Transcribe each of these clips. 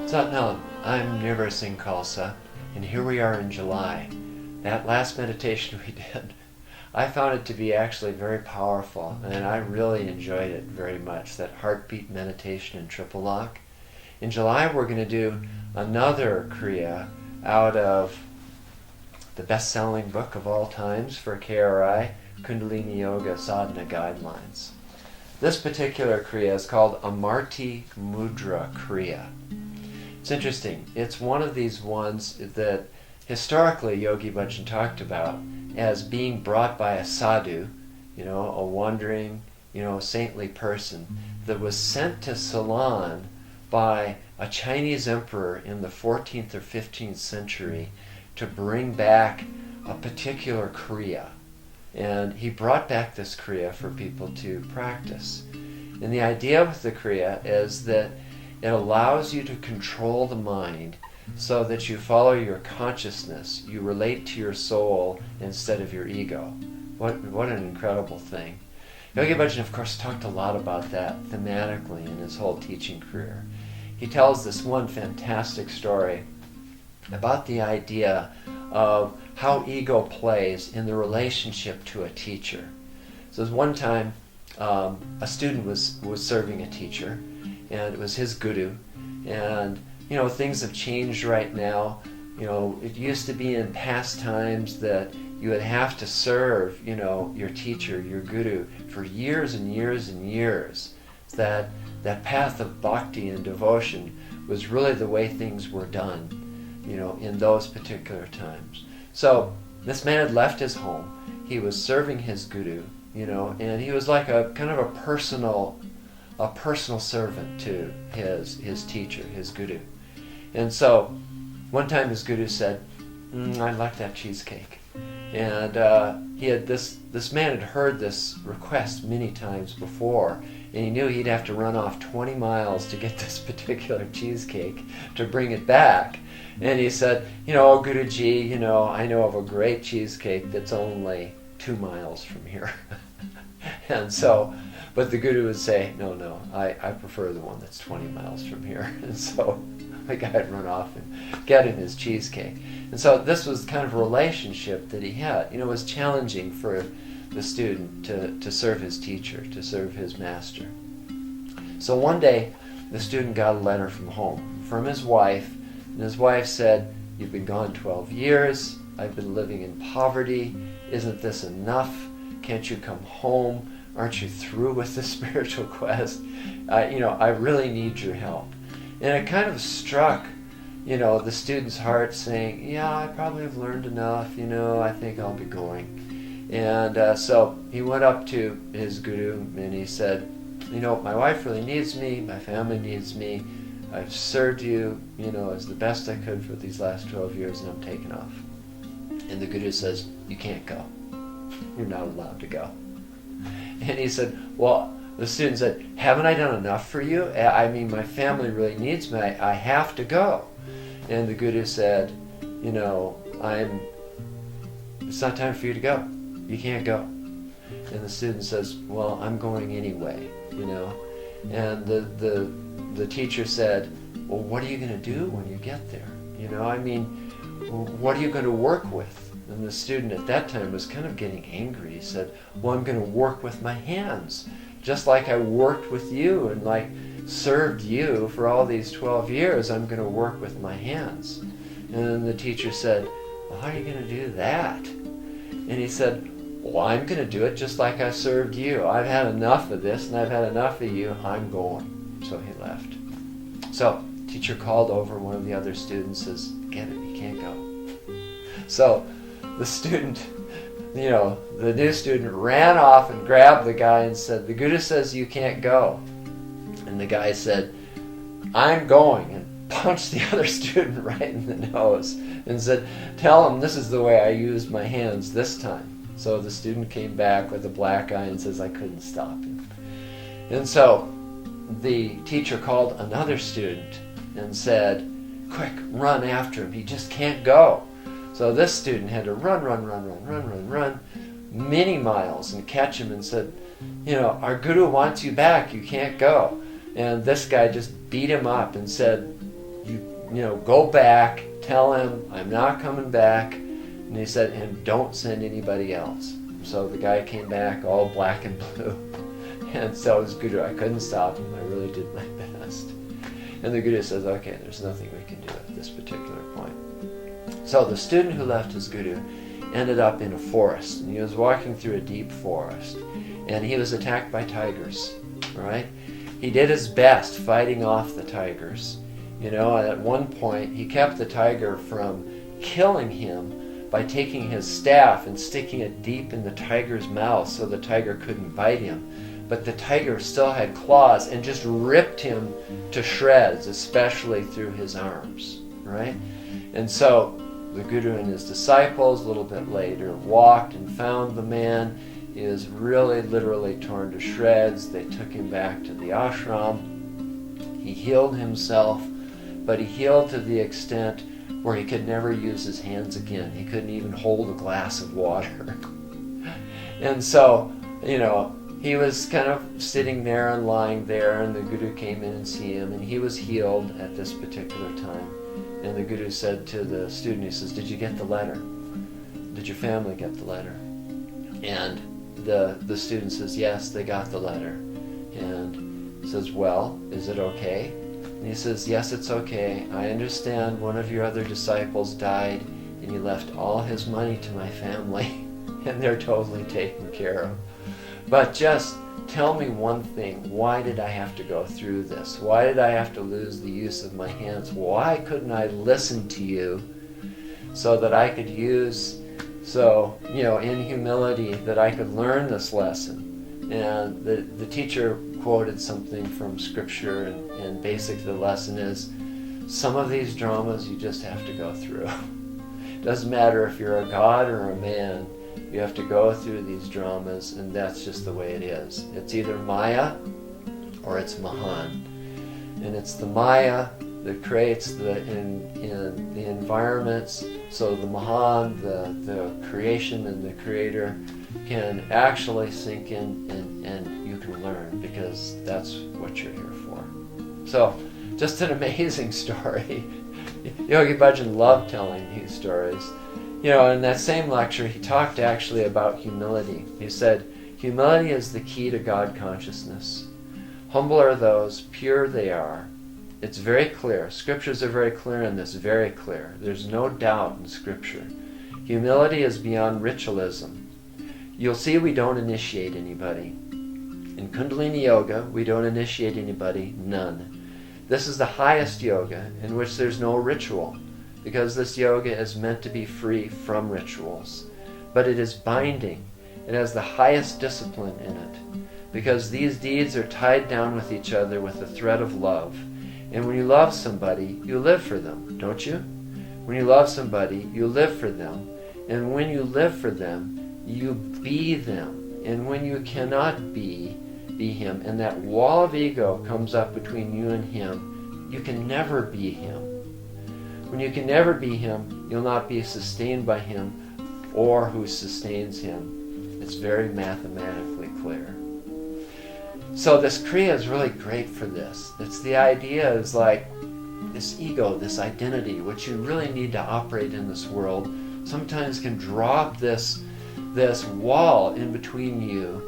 Satnam, I'm Nirvair Khalsa, and here we are in July. That last meditation we did, I found it to be actually very powerful, and I really enjoyed it very much, that heartbeat meditation in triple lock. In July we're going to do another Kriya out of the best-selling book of all times for KRI, Kundalini Yoga Sadhana Guidelines. This particular Kriya is called Amarti Mudra Kriya. It's interesting. It's one of these ones that historically Yogi Bhajan talked about as being brought by a sadhu, a wandering, saintly person that was sent to Ceylon by a Chinese emperor in the 14th or 15th century to bring back a particular Kriya. And he brought back this Kriya for people to practice. And the idea with the Kriya is that it allows you to control the mind so that you follow your consciousness. You relate to your soul instead of your ego. What an incredible thing. Yogi Bhajan, of course, talked a lot about that thematically in his whole teaching career. He tells this one fantastic story about the idea of how ego plays in the relationship to a teacher. So one time, a student was serving a teacher, and it was his guru. And, things have changed right now. It used to be in past times that you would have to serve, your teacher, your guru, for years and years and years. That path of bhakti and devotion was really the way things were done, in those particular times. So this man had left his home. He was serving his guru, and he was like a kind of a personal servant to his teacher, his guru. And so one time his guru said, "I like that cheesecake." And this man had heard this request many times before, and he knew he'd have to run off 20 miles to get this particular cheesecake to bring it back. And he said, "Oh, Guruji, I know of a great cheesecake that's only 2 miles from here." And so, but the guru would say, no, I prefer the one that's 20 miles from here. And so the guy would run off and get him his cheesecake. And so this was kind of a relationship that he had. It was challenging for the student to serve his teacher, to serve his master. So one day, the student got a letter from home, from his wife, and his wife said, "You've been gone 12 years, I've been living in poverty, isn't this enough? Can't you come home? Aren't you through with the spiritual quest? I really need your help." And it kind of struck, the student's heart, saying, "Yeah, I probably have learned enough, I think I'll be going." And so he went up to his guru and he said, "My wife really needs me, my family needs me, I've served you, as the best I could for these last 12 years and I'm taking off." And the guru says, "You can't go. You're not allowed to go." And he said, "Well," the student said, "haven't I done enough for you? I mean, my family really needs me. I have to go." And the guru said, "It's not time for you to go. You can't go." And the student says, "Well, I'm going anyway, And the teacher said, "Well, what are you going to do when you get there? What are you going to work with?" And the student at that time was kind of getting angry. He said, "Well, I'm going to work with my hands, just like I worked with you and served you for all these 12 years. I'm going to work with my hands." And then the teacher said, "Well, how are you going to do that?" And he said, "Well, I'm going to do it just like I served you. I've had enough of this and I've had enough of you. I'm going." So he left. So teacher called over one of the other students, says, "Get it, you can't go." So the student, the new student ran off and grabbed the guy and said, "The guru says you can't go." And the guy said, "I'm going," and punched the other student right in the nose and said, "Tell him this is the way I used my hands this time." So the student came back with a black eye and says, "I couldn't stop him." And so the teacher called another student and said, "Quick, run after him. He just can't go." So this student had to run many miles and catch him and said, "Our guru wants you back. You can't go." And this guy just beat him up and said, "You go back, tell him I'm not coming back. And he said, and don't send anybody else. So the guy came back all black and blue. And so his guru, I couldn't stop him. I really did my best. And the guru says, okay, there's nothing we can do at this particular point. So the student who left his guru ended up in a forest. And he was walking through a deep forest. And he was attacked by tigers, right? He did his best fighting off the tigers. And at one point, he kept the tiger from killing him by taking his staff and sticking it deep in the tiger's mouth so the tiger couldn't bite him. But the tiger still had claws and just ripped him to shreds, especially through his arms, right? And so the guru and his disciples, a little bit later, walked and found the man. He was really, literally torn to shreds. They took him back to the ashram. He healed himself, but he healed to the extent where he could never use his hands again. He couldn't even hold a glass of water. And so, he was kind of sitting there and lying there, and the guru came in and see him, and he was healed at this particular time. And the guru said to the student, he says, did you get the letter? Did your family get the letter? And the student says, yes, they got the letter. And he says, well, is it okay? And he says, yes, it's okay. I understand one of your other disciples died and he left all his money to my family and they're totally taken care of. But just tell me one thing. Why did I have to go through this? Why did I have to lose the use of my hands? Why couldn't I listen to you so that I could use, in humility, that I could learn this lesson? And the teacher quoted something from scripture, and basically the lesson is, some of these dramas you just have to go through. It doesn't matter if you're a god or a man, you have to go through these dramas, and that's just the way it is. It's either Maya or it's Mahan. And it's the Maya that creates the environments, so the Mahan, the creation and the creator, can actually sink in and you can learn, because that's what you're here for. So, just an amazing story. Yogi Bhajan loved telling these stories. In that same lecture, he talked actually about humility. He said, humility is the key to God consciousness. Humble are those, pure they are. It's very clear. Scriptures are very clear in this, very clear. There's no doubt in Scripture. Humility is beyond ritualism. You'll see we don't initiate anybody. In Kundalini Yoga, we don't initiate anybody, none. This is the highest yoga in which there's no ritual, because this yoga is meant to be free from rituals. But it is binding. It has the highest discipline in it, because these deeds are tied down with each other with the thread of love. And when you love somebody, you live for them, don't you? When you love somebody, you live for them. And when you live for them, you be them. And when you cannot be him, and that wall of ego comes up between you and him, you can never be him. When you can never be him, you'll not be sustained by him or who sustains him. It's very mathematically clear. So this Kriya is really great for this. It's the idea is like this ego, this identity, which you really need to operate in this world, sometimes can drop this wall in between you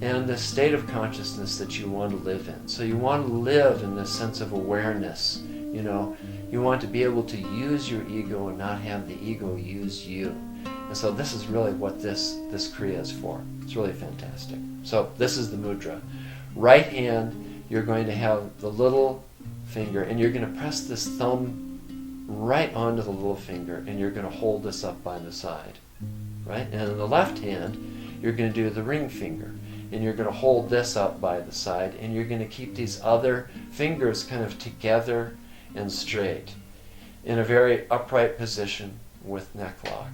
and the state of consciousness that you want to live in. So you want to live in this sense of awareness. You want to be able to use your ego and not have the ego use you. And so this is really what this Kriya is for. It's really fantastic. So this is the mudra. Right hand, you're going to have the little finger, and you're going to press this thumb right onto the little finger, and you're going to hold this up by the side. Right? And in the left hand, you're going to do the ring finger, and you're going to hold this up by the side, and you're going to keep these other fingers kind of together and straight in a very upright position with neck lock.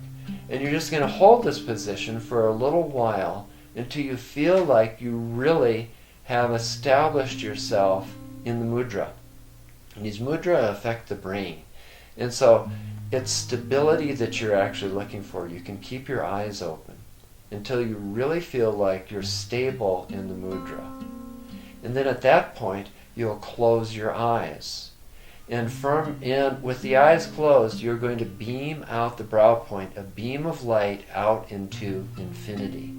And you're just going to hold this position for a little while until you feel like you really have established yourself in the mudra. And these mudra affect the brain. And so it's stability that you're actually looking for. You can keep your eyes open until you really feel like you're stable in the mudra. And then at that point, you'll close your eyes. And with the eyes closed, you're going to beam out the brow point, a beam of light out into infinity.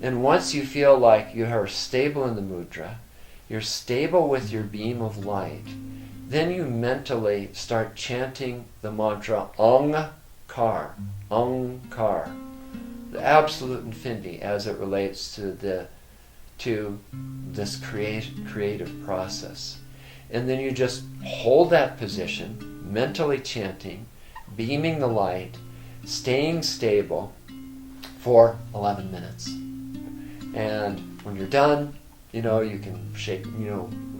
And once you feel like you are stable in the mudra, you're stable with your beam of light, then you mentally start chanting the mantra Ankar, Ankar, the absolute infinity as it relates to this creative process. And then you just hold that position, mentally chanting, beaming the light, staying stable for 11 minutes. And when you're done, you can shake,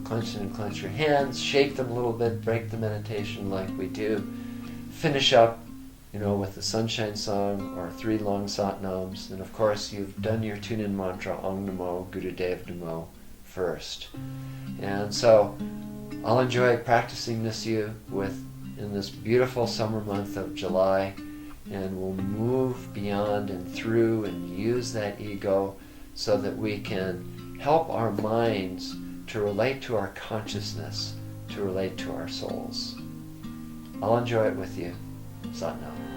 clench your hands, shake them a little bit, break the meditation like we do. Finish up, with the sunshine song or 3 long satnams. And of course, you've done your tune-in mantra, Om Namo Gurudev Namo, first. And so, I'll enjoy practicing this in this beautiful summer month of July, and we'll move beyond and through and use that ego so that we can help our minds to relate to our consciousness, to relate to our souls. I'll enjoy it with you. Satnam.